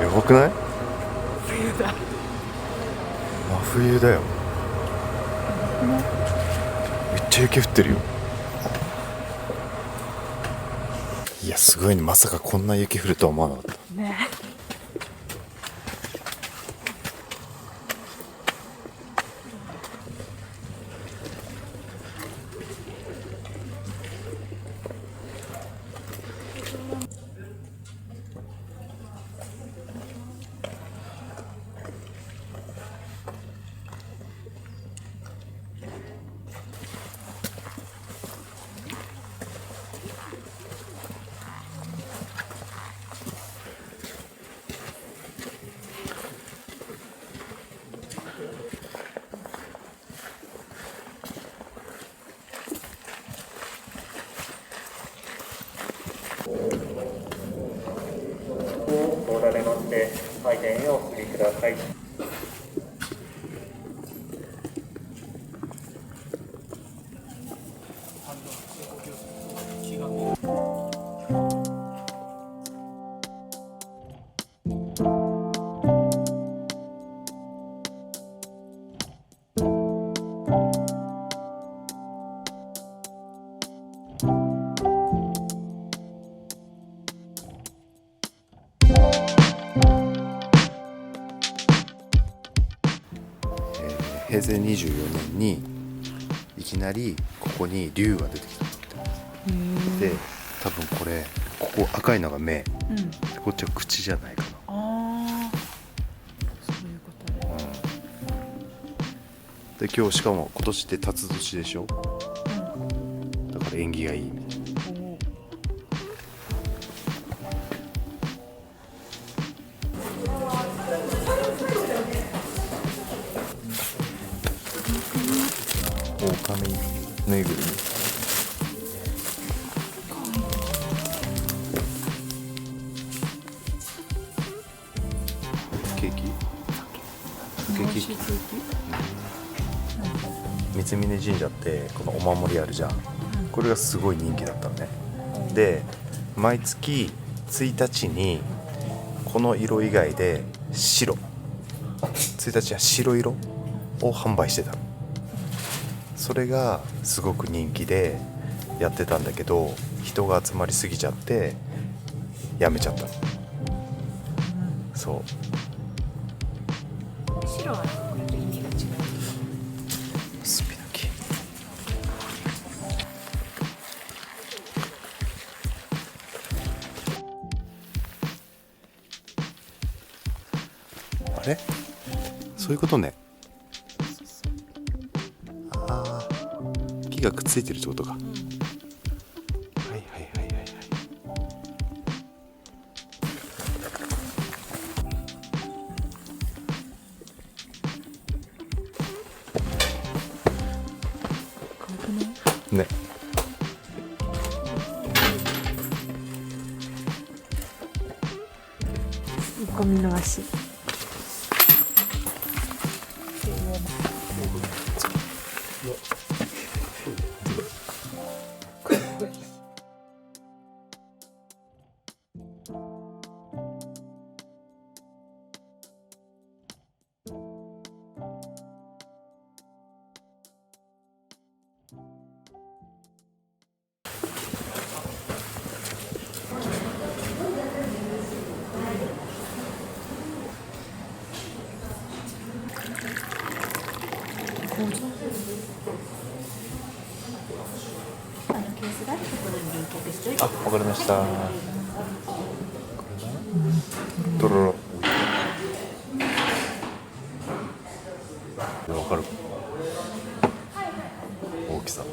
やばくない？冬だ。真冬だよ。めっちゃ雪降ってるよ。いやすごいね、まさかこんな雪降るとは思わなかったね。おられまして、配電へお進みください。平成24年にいきなりここに竜が出てきたってで、多分これここ赤いのが目、うん、こっちは口じゃないかな。ああ、そういうことね。で今日しかも今年って辰年でしょ、だから縁起がいいみたいな。狼ぬいぐるみ。ケーキ？ケーキ？三峯神社ってこのお守りあるじゃん、これがすごい人気だったのね。で毎月1日にこの色以外で白、1日は白色を販売してたの。それがすごく人気でやってたんだけど、人が集まりすぎちゃってやめちゃったの。そう。白はこれと意味が違う。スピナキ。あれ？そういうことね。ああ、木がくっついてるってことか。はいはいはいはいはい。ね。ゴミの足。ケースがあるところに臨着しておいてあ、わかりました。これだ。とろろ。わかる。大きさ。